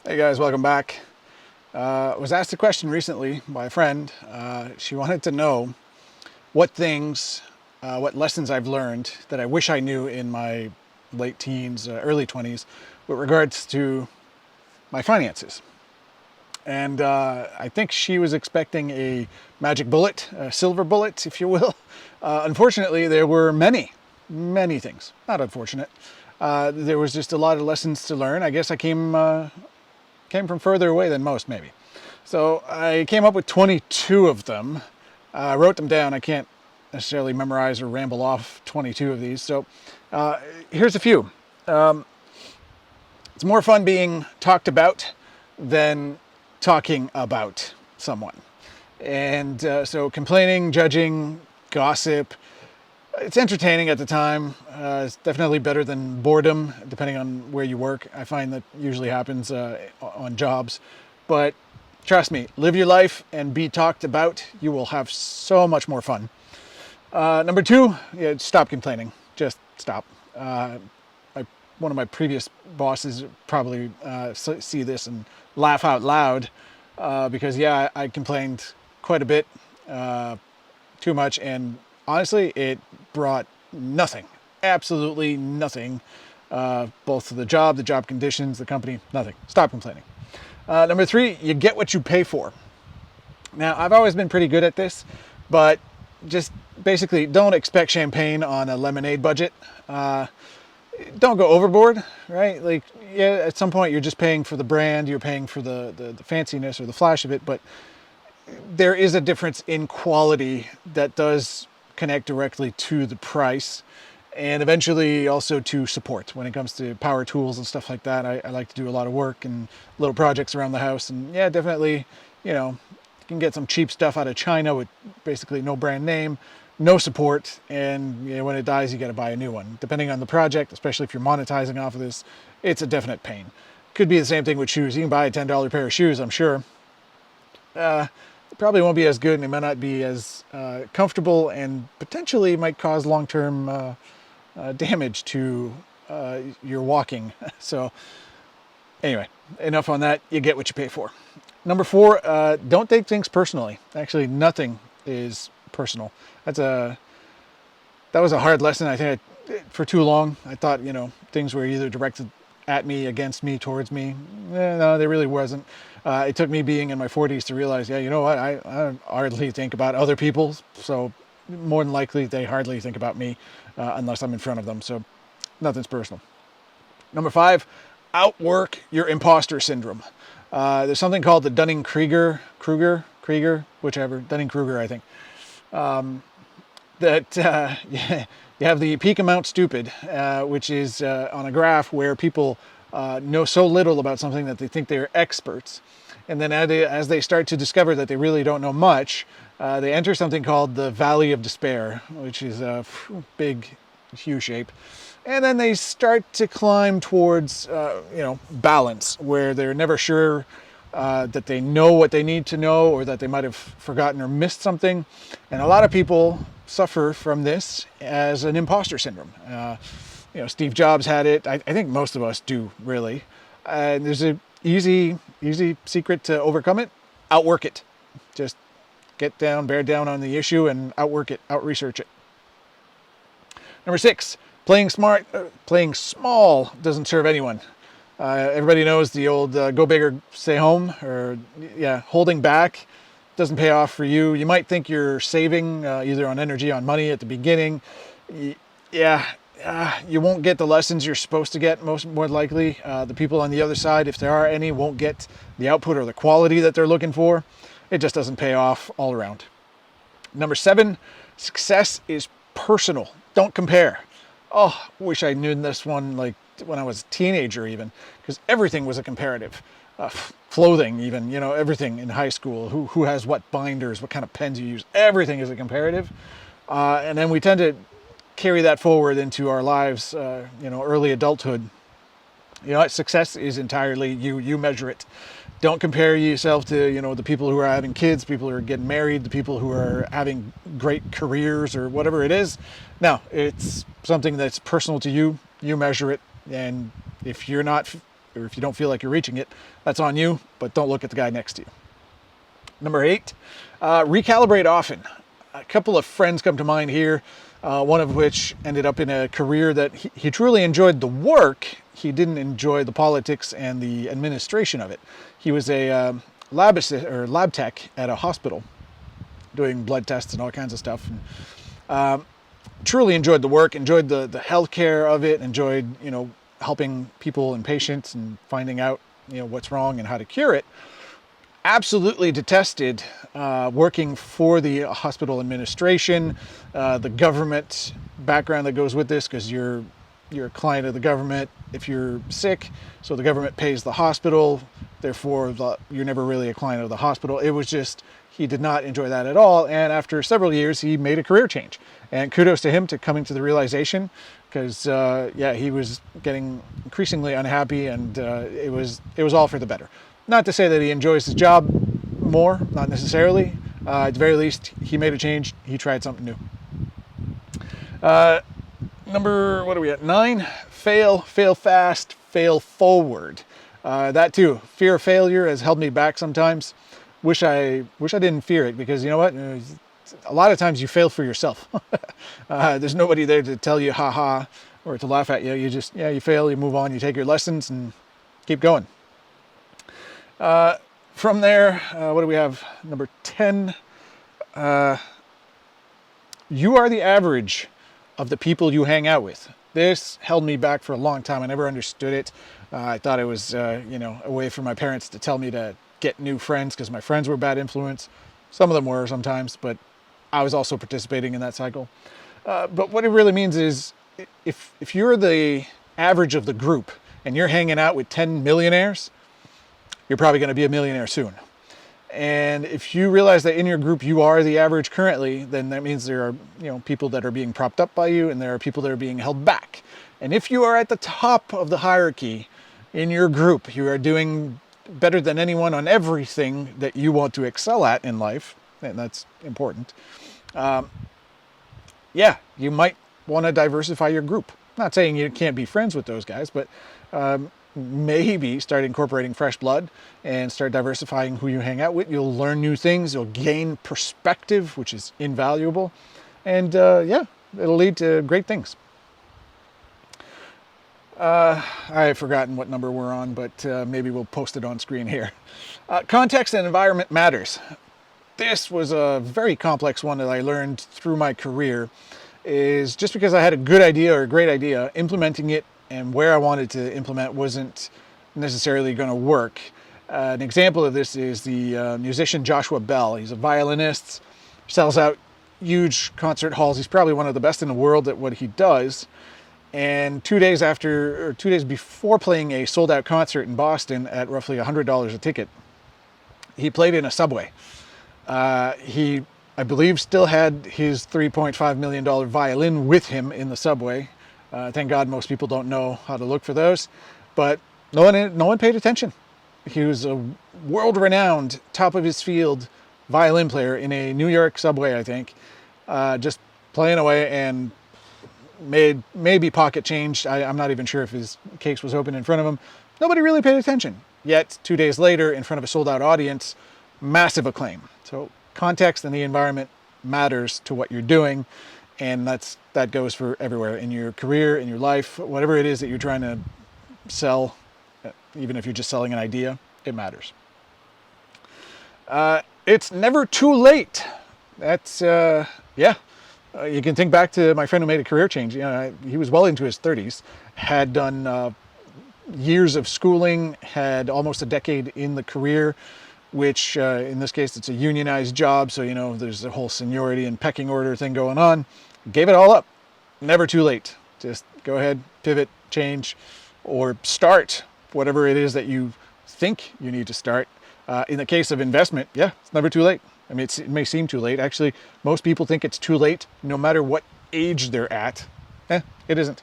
Hey guys, welcome back. Was asked a question recently by a friend. She wanted to know what things, what lessons I've learned that I wish I knew in my late teens, early 20s with regards to my finances. And I think she was expecting a magic bullet, a silver bullet, if you will. Unfortunately, there were many things. Not unfortunate. There was just a lot of lessons to learn. I guess I came from further away than most, maybe. So I came up with 22 of them. I wrote them down. I can't necessarily memorize or ramble off 22 of these. So here's a few. It's more fun being talked about than talking about someone. And so complaining, judging, gossip, it's entertaining at the time. It's definitely better than boredom, depending on where you work. I find that usually happens on jobs. But trust me, live your life and be talked about. You will have so much more fun. Number two, stop complaining. Just stop. One of my previous bosses probably see this and laugh out loud because, I complained quite a bit, too much, and honestly, it brought nothing, absolutely nothing, both to the job conditions, the company, nothing. Stop complaining. Number three, you get what you pay for. Now, I've always been pretty good at this, but just basically don't expect champagne on a lemonade budget. Don't go overboard, right? Like, at some point you're just paying for the brand, you're paying for the fanciness or the flash of it, but there is a difference in quality that does connect directly to the price and eventually also to support. When it comes to power tools and stuff like that, I like to do a lot of work and little projects around the house, and definitely, you can get some cheap stuff out of China with basically no brand name, no support, and when it dies you got to buy a new one. Depending on the project, especially if you're monetizing off of this, it's a definite pain. Could be the same thing with shoes. You can buy a $10 pair of shoes, I'm sure. Probably won't be as good, and it might not be as comfortable, and potentially might cause long-term damage to your walking. So anyway, enough on that. You get what you pay for. Number four, don't take things personally. Actually, nothing is personal. That was a hard lesson. I think for too long I thought things were either directed at me, against me, towards me. No, they really wasn't. It took me being in my 40s to realize, you know what, I hardly think about other people, so more than likely they hardly think about me unless I'm in front of them, so nothing's personal. Number five, outwork your imposter syndrome. There's something called the Dunning-Kruger, whichever, Dunning-Kruger, I think, that you have the peak amount stupid, which is on a graph where people know so little about something that they think they're experts. And then as they start to discover that they really don't know much, they enter something called the Valley of Despair, which is a big U shape. And then they start to climb towards, balance, where they're never sure that they know what they need to know, or that they might have forgotten or missed something. And a lot of people suffer from this as an imposter syndrome. Steve Jobs had it. I think most of us do, really. And there's an easy secret to overcome it. Outwork it. Just bear down on the issue and outwork it, out-research it. Number six, playing small doesn't serve anyone. Everybody knows the old go big or stay home, or holding back doesn't pay off for you. You might think you're saving either on energy, on money at the beginning. You won't get the lessons you're supposed to get, more likely. The people on the other side, if there are any, won't get the output or the quality that they're looking for. It just doesn't pay off all around. Number seven, success is personal. Don't compare. Oh, wish I knew this one like when I was a teenager even, because everything was a comparative. Clothing even, everything in high school, who has what binders, what kind of pens you use, everything is a comparative. And then we tend to carry that forward into our lives, early adulthood. Success is entirely you measure it. Don't compare yourself to, the people who are having kids, people who are getting married, the people who are having great careers or whatever it is. No, it's something that's personal to you. You measure it. And if you're not or if you don't feel like you're reaching it, that's on you, but don't look at the guy next to you. Number 8, recalibrate often. A couple of friends come to mind here, one of which ended up in a career that he truly enjoyed the work. He didn't enjoy the politics and the administration of it. He was a lab tech at a hospital, doing blood tests and all kinds of stuff. And, truly enjoyed the work, enjoyed the healthcare of it, enjoyed, helping people and patients and finding out, what's wrong and how to cure it. Absolutely detested working for the hospital administration, the government background that goes with this, because you're a client of the government if you're sick, so the government pays the hospital, therefore you're never really a client of the hospital. It was just, he did not enjoy that at all, and after several years he made a career change, and kudos to him to coming to the realization, because he was getting increasingly unhappy, and it was all for the better. Not to say that he enjoys his job more, not necessarily. At the very least, he made a change. He tried something new. What are we at? 9, fail fast, fail forward. That too, fear of failure has held me back sometimes. Wish I didn't fear it, because you know what? A lot of times you fail for yourself. There's nobody there to tell you ha ha or to laugh at you. You just, you fail, you move on, you take your lessons and keep going. From there, what do we have? Number 10, you are the average of the people you hang out with. This held me back for a long time. I never understood it. I thought it was, a way for my parents to tell me to get new friends, because my friends were bad influence. Some of them were sometimes, but I was also participating in that cycle. But what it really means is, if you're the average of the group and you're hanging out with 10 millionaires, you're probably going to be a millionaire soon. And if you realize that in your group you are the average currently, then that means there are people that are being propped up by you, and there are people that are being held back. And if you are at the top of the hierarchy in your group, you are doing better than anyone on everything that you want to excel at in life, and that's important. You might want to diversify your group. Not saying you can't be friends with those guys, but maybe start incorporating fresh blood and start diversifying who you hang out with. You'll learn new things. You'll gain perspective, which is invaluable. And it'll lead to great things. I've forgotten what number we're on, but maybe we'll post it on screen here. Context and environment matters. This was a very complex one that I learned through my career. Is just because I had a good idea or a great idea, implementing it and where I wanted to implement wasn't necessarily going to work. An example of this is the musician Joshua Bell. He's a violinist, sells out huge concert halls. He's probably one of the best in the world at what he does. And 2 days before playing a sold-out concert in Boston at roughly $100 a ticket, he played in a subway. He, I believe, still had his $3.5 million violin with him in the subway. Thank God most people don't know how to look for those, but no one paid attention. He was a world-renowned, top of his field violin player in a New York subway, I think, just playing away, and made maybe pocket change. I'm not even sure if his case was open in front of him. Nobody really paid attention. Yet 2 days later, in front of a sold-out audience, massive acclaim. So context and the environment matters to what you're doing, and that goes for everywhere in your career, in your life, whatever it is that you're trying to sell. Even if you're just selling an idea, it matters. It's never too late. That's you can think back to my friend who made a career change. He was well into his 30s, had done years of schooling, had almost a decade in the career, which in this case it's a unionized job, so there's a whole seniority and pecking order thing going on. Gave it all up. Never too late. Just go ahead, pivot, change, or start whatever it is that you think you need to start. In the case of investment, it's never too late. I mean, it may seem too late. Actually, most people think it's too late no matter what age they're at. It isn't.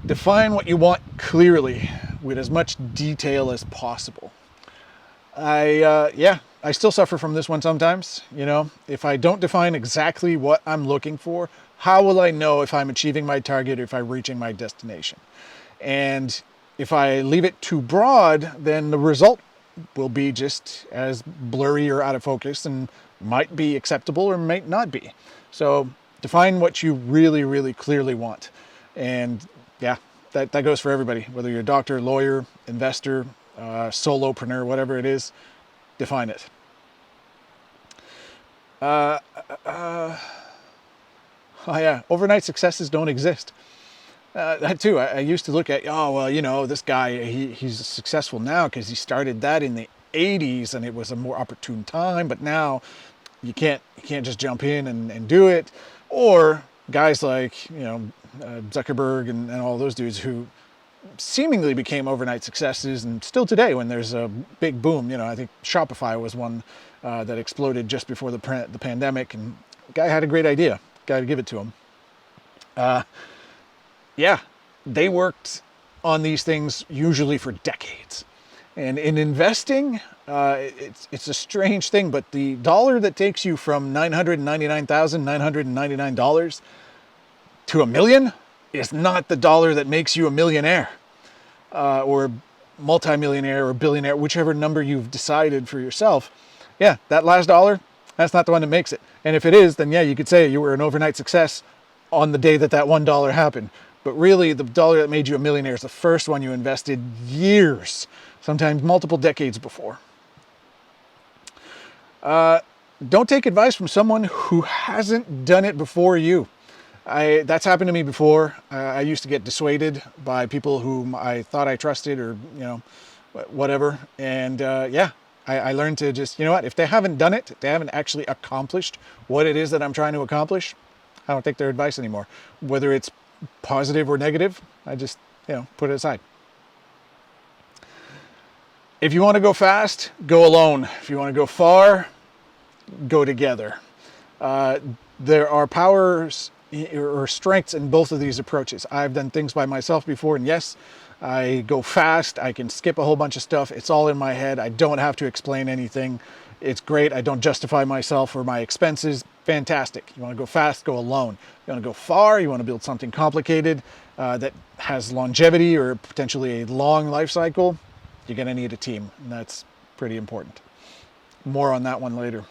Define what you want clearly with as much detail as possible. I still suffer from this one sometimes. If I don't define exactly what I'm looking for, how will I know if I'm achieving my target or if I'm reaching my destination? And If I leave it too broad, then the result will be just as blurry or out of focus and might be acceptable or might not be. So define what you really, really clearly want. And yeah, that goes for everybody, whether you're a doctor, lawyer, investor, solopreneur, whatever it is, define it. Oh yeah, overnight successes don't exist. That too, I used to look at, oh, well, you know, this guy, he's successful now because he started that in the 80s and it was a more opportune time, but now you can't just jump in and do it. Or guys like, you know, Zuckerberg and all those dudes who seemingly became overnight successes, and still today when there's a big boom, you know, I think Shopify was one that exploded just before the pandemic, and the guy had a great idea. Got to give it to him. Yeah, they worked on these things usually for decades. And in investing, it's a strange thing, but the dollar that takes you from $999,999 to $1 million is not the dollar that makes you a millionaire or multimillionaire or billionaire, whichever number you've decided for yourself. Yeah, that last dollar, that's not the one that makes it. And if it is, then yeah, you could say you were an overnight success on the day that $1 happened. But really, the dollar that made you a millionaire is the first one you invested years, sometimes multiple decades before. Don't take advice from someone who hasn't done it before you. That's happened to me before. I used to get dissuaded by people whom I thought I trusted, or you know, whatever. And yeah, I learned to just, you know what, if they haven't done it, if they haven't actually accomplished what it is that I'm trying to accomplish, I don't take their advice anymore. Whether it's positive or negative, I just, you know, put it aside. If you want to go fast, go alone. If you want to go far, go together. There are powers or strengths in both of these approaches. I've done things by myself before, and yes, I go fast. I can skip a whole bunch of stuff. It's all in my head. I don't have to explain anything. It's great. I don't justify myself or my expenses. Fantastic. You want to go fast, go alone. You want to go far, you want to build something complicated that has longevity or potentially a long life cycle, you're going to need a team, and that's pretty important. More on that one later.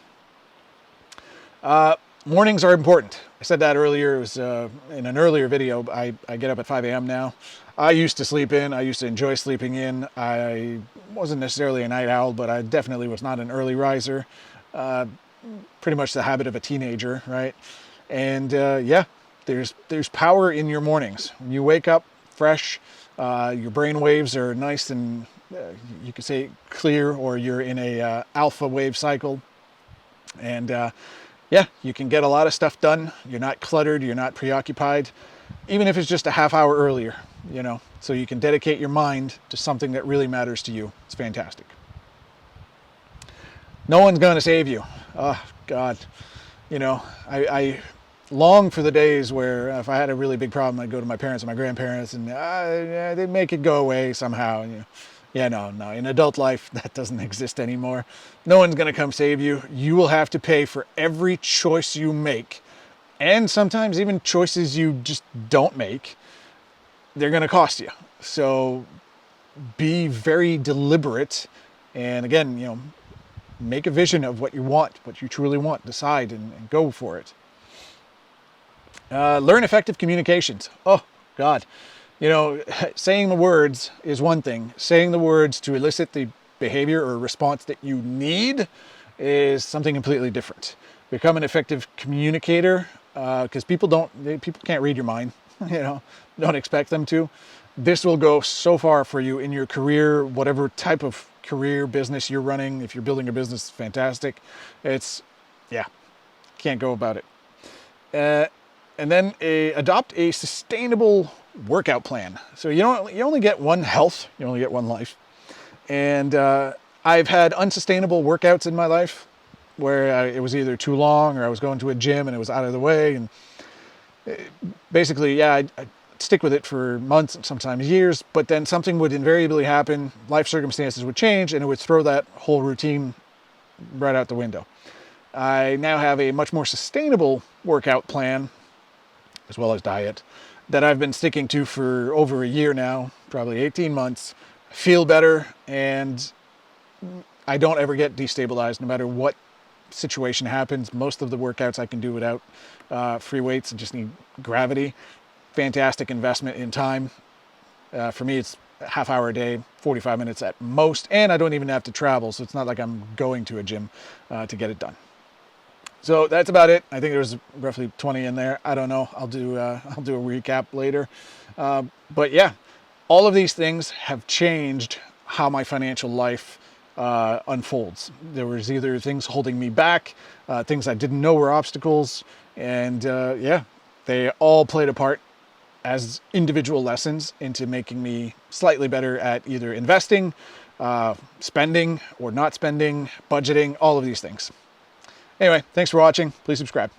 Mornings are important. I said that earlier. It was in an earlier video. I get up at 5 a.m. now. I used to sleep in. I used to enjoy sleeping in. I wasn't necessarily a night owl, but I definitely was not an early riser. Pretty much the habit of a teenager, right? And yeah, there's power in your mornings. When you wake up fresh, your brain waves are nice and you could say clear, or you're in a alpha wave cycle. And yeah, you can get a lot of stuff done. You're not cluttered, you're not preoccupied, even if it's just a half hour earlier, you know, so you can dedicate your mind to something that really matters to you. It's fantastic. No one's going to save you. Oh, God. You know, I long for the days where if I had a really big problem, I'd go to my parents and my grandparents, and they'd make it go away somehow. And, you know, yeah, no. In adult life, that doesn't exist anymore. No one's going to come save you. You will have to pay for every choice you make. And sometimes even choices you just don't make, they're going to cost you. So be very deliberate. And again, you know, make a vision of what you want, what you truly want. Decide and go for it. Learn effective communications. Oh, God. You know, saying the words is one thing. Saying the words to elicit the behavior or response that you need is something completely different. Become an effective communicator, because people can't read your mind. You know, don't expect them to. This will go so far for you in your career, whatever type of career, business you're running. If you're building a business, it's fantastic. It's, yeah, can't go about it. And then adopt a sustainable workout plan. So you only get one health, you only get one life. And I've had unsustainable workouts in my life where it was either too long or I was going to a gym and it was out of the way. And basically, yeah, I'd stick with it for months and sometimes years, but then something would invariably happen, life circumstances would change, and it would throw that whole routine right out the window. I now have a much more sustainable workout plan, as well as diet, that I've been sticking to for over a year now. probably 18 months, feel better, and I don't ever get destabilized no matter what situation happens. Most of the workouts I can do without free weights. I just need gravity. Fantastic investment in time. For me, it's a half hour a day, 45 minutes at most, and I don't even have to travel, so it's not like I'm going to a gym to get it done. So that's about it. I think there was roughly 20 in there. I don't know. I'll do a recap later. But yeah, all of these things have changed how my financial life unfolds. There was either things holding me back, things I didn't know were obstacles, and yeah, they all played a part as individual lessons into making me slightly better at either investing, spending or not spending, budgeting, all of these things. Anyway, thanks for watching. Please subscribe.